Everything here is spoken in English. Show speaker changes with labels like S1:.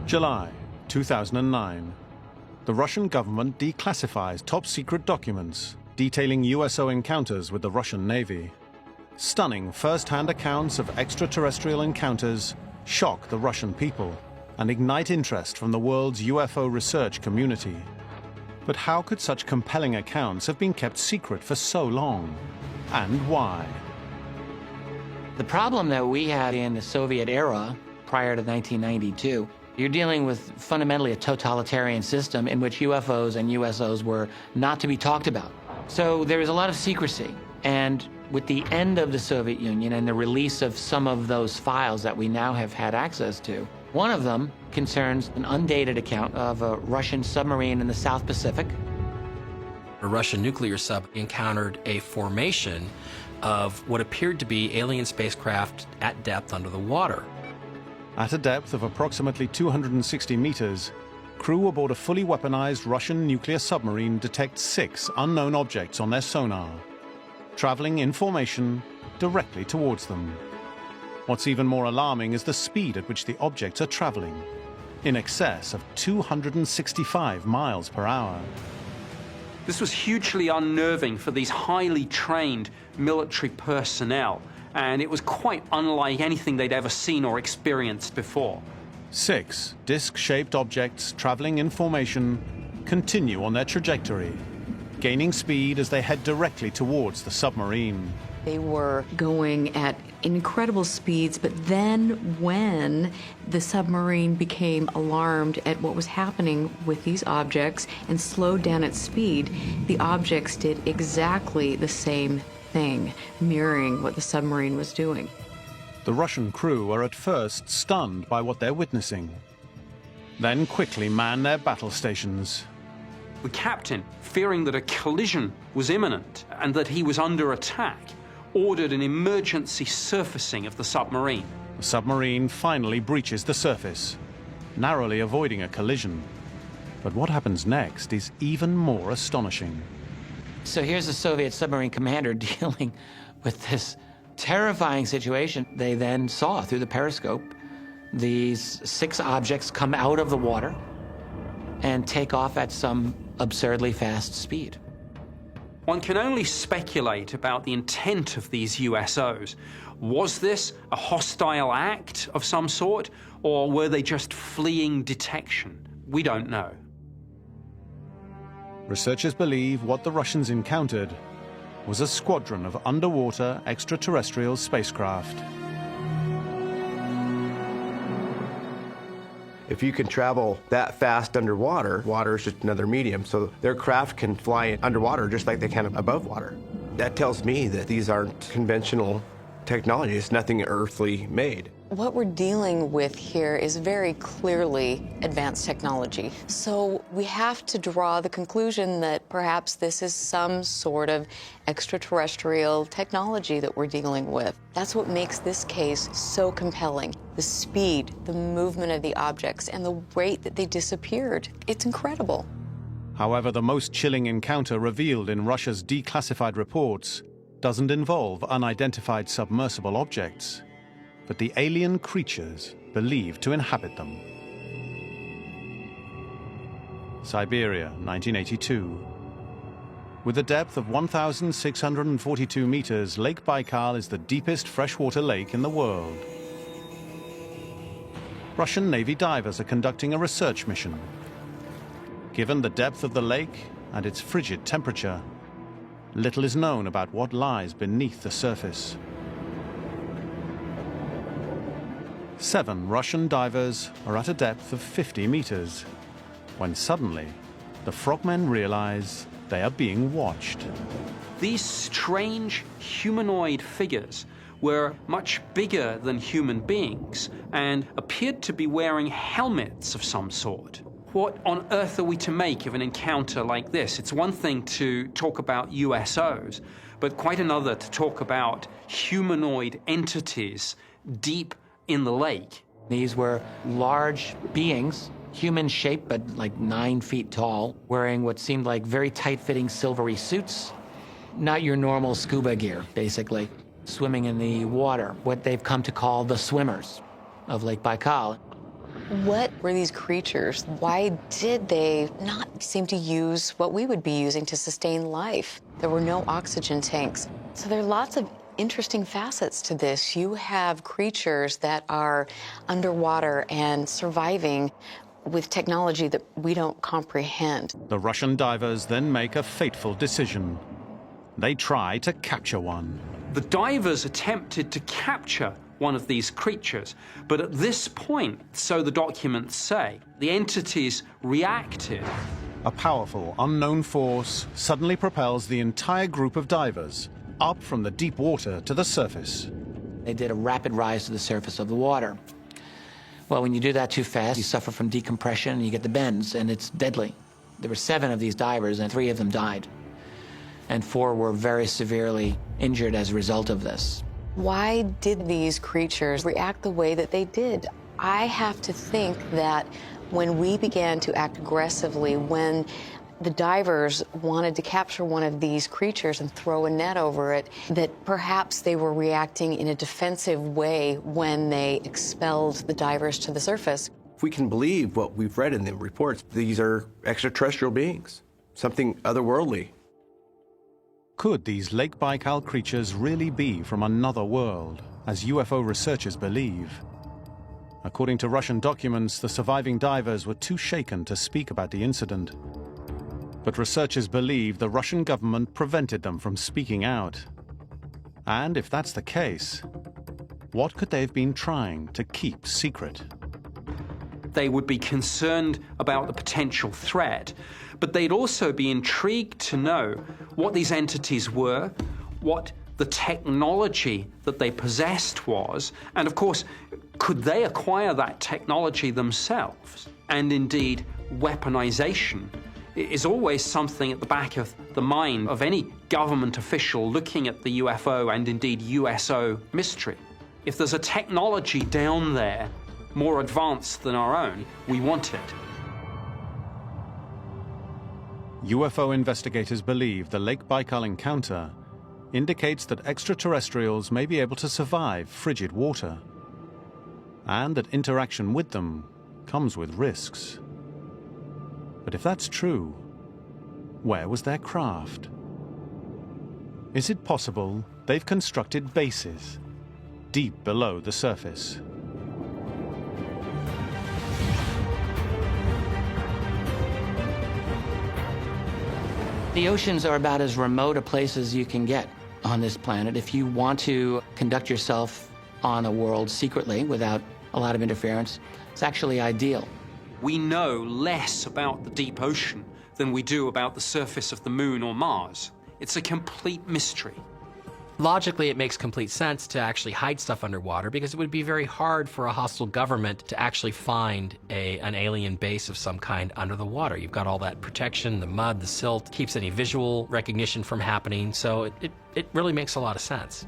S1: July 2009. The Russian government declassifies top-secret documents detailing USO encounters with the Russian Navy. Stunning first-hand accounts of extraterrestrial encounters shock the Russian people and ignite interest from the world's UFO research community. But how could such compelling accounts have been kept secret for so long? And why?
S2: The problem that we had in the Soviet era, prior to 1992, you're dealing with fundamentally a totalitarian system in which UFOs and USOs were not to be talked about. So there was a lot of secrecy. And with the end of the Soviet Union and the release of some of those files that we now have had access to, one of them concerns an undated account of a Russian submarine in the South Pacific.
S3: A Russian nuclear sub encountered a formation of what appeared to be alien spacecraft at depth under the water.
S1: At a depth of approximately 260 meters, crew aboard a fully weaponized Russian nuclear submarine detect 6 unknown objects on their sonar, traveling in formation directly towards them. What's even more alarming is the speed at which the objects are traveling, in excess of 265 miles per hour.
S4: This was hugely unnerving for these highly trained military personnel, and it was quite unlike anything they'd ever seen or experienced before.
S1: 6 disc-shaped objects traveling in formation continue on their trajectory, gaining speed as they head directly towards the submarine.
S5: They were going at incredible speeds, but then when the submarine became alarmed at what was happening with these objects and slowed down its speed, the objects did exactly the same thing, mirroring what the submarine was doing.
S1: The Russian crew are at first stunned by what they're witnessing, then quickly man their battle stations.
S4: The captain, fearing that a collision was imminent and that he was under attack, ordered an emergency surfacing of the submarine.
S1: The submarine finally breaches the surface, narrowly avoiding a collision. But what happens next is even more astonishing.
S2: So here's the Soviet submarine commander dealing with this terrifying situation. They then saw through the periscope these 6 objects come out of the water and take off at some absurdly fast speed.
S4: One can only speculate about the intent of these USOs. Was this a hostile act of some sort, or were they just fleeing detection? We don't know.
S1: Researchers believe what the Russians encountered was a squadron of underwater extraterrestrial spacecraft.
S6: If you can travel that fast underwater, water is just another medium, so their craft can fly underwater just like they can above water. That tells me that these aren't conventional technology. It's nothing earthly made.
S5: What we're dealing with here is very clearly advanced technology. So we have to draw the conclusion that perhaps this is some sort of extraterrestrial technology that we're dealing with. That's what makes this case so compelling. The speed, the movement of the objects, and the rate that they disappeared. It's incredible.
S1: However, the most chilling encounter revealed in Russia's declassified reports doesn't involve unidentified submersible objects, but the alien creatures believed to inhabit them. Siberia, 1982. With a depth of 1,642 meters, Lake Baikal is the deepest freshwater lake in the world. Russian Navy divers are conducting a research mission. Given the depth of the lake and its frigid temperature, little is known about what lies beneath the surface. 7 Russian divers are at a depth of 50 meters, when suddenly the frogmen realize they are being watched.
S4: These strange humanoid figures were much bigger than human beings and appeared to be wearing helmets of some sort. What on earth are we to make of an encounter like this? It's one thing to talk about USOs, but quite another to talk about humanoid entities deep in the lake.
S2: These were large beings, human-shaped but like 9 feet tall, wearing what seemed like very tight-fitting silvery suits. Not your normal scuba gear, basically. Swimming in the water, what they've come to call the swimmers of Lake Baikal.
S5: What were these creatures? Why did they not seem to use what we would be using to sustain life? There were no oxygen tanks. So there are lots of interesting facets to this. You have creatures that are underwater and surviving with technology that we don't comprehend.
S1: The Russian divers then make a fateful decision. They try to capture one.
S4: The divers attempted to capture one of these creatures, but at this point, so the documents say, the entities reacted.
S1: A powerful, unknown force suddenly propels the entire group of divers up from the deep water to the surface.
S2: They did a rapid rise to the surface of the water. Well, when you do that too fast, you suffer from decompression and you get the bends, and it's deadly. There were 7 of these divers, and 3 of them died. And 4 were very severely injured as a result of this.
S5: Why did these creatures react the way that they did? I have to think that when we began to act aggressively, when the divers wanted to capture one of these creatures and throw a net over it, that perhaps they were reacting in a defensive way when they expelled the divers to the surface.
S6: If we can believe what we've read in the reports, these are extraterrestrial beings, something otherworldly.
S1: Could these Lake Baikal creatures really be from another world, as UFO researchers believe? According to Russian documents, the surviving divers were too shaken to speak about the incident. But researchers believe the Russian government prevented them from speaking out. And if that's the case, what could they have been trying to keep secret?
S4: They would be concerned about the potential threat, but they'd also be intrigued to know what these entities were, what the technology that they possessed was, and of course, could they acquire that technology themselves? And indeed, weaponization is always something at the back of the mind of any government official looking at the UFO and indeed USO mystery. If there's a technology down there more advanced than our own, we want it.
S1: UFO investigators believe the Lake Baikal encounter indicates that extraterrestrials may be able to survive frigid water, and that interaction with them comes with risks. But if that's true, where was their craft? Is it possible they've constructed bases deep below the surface?
S2: The oceans are about as remote a place as you can get on this planet. If you want to conduct yourself on a world secretly without a lot of interference, it's actually ideal.
S4: We know less about the deep ocean than we do about the surface of the moon or Mars. It's a complete mystery.
S3: Logically, it makes complete sense to actually hide stuff underwater because it would be very hard for a hostile government to actually find an alien base of some kind under the water. You've got all that protection, the mud, the silt, keeps any visual recognition from happening, so it really makes a lot of sense.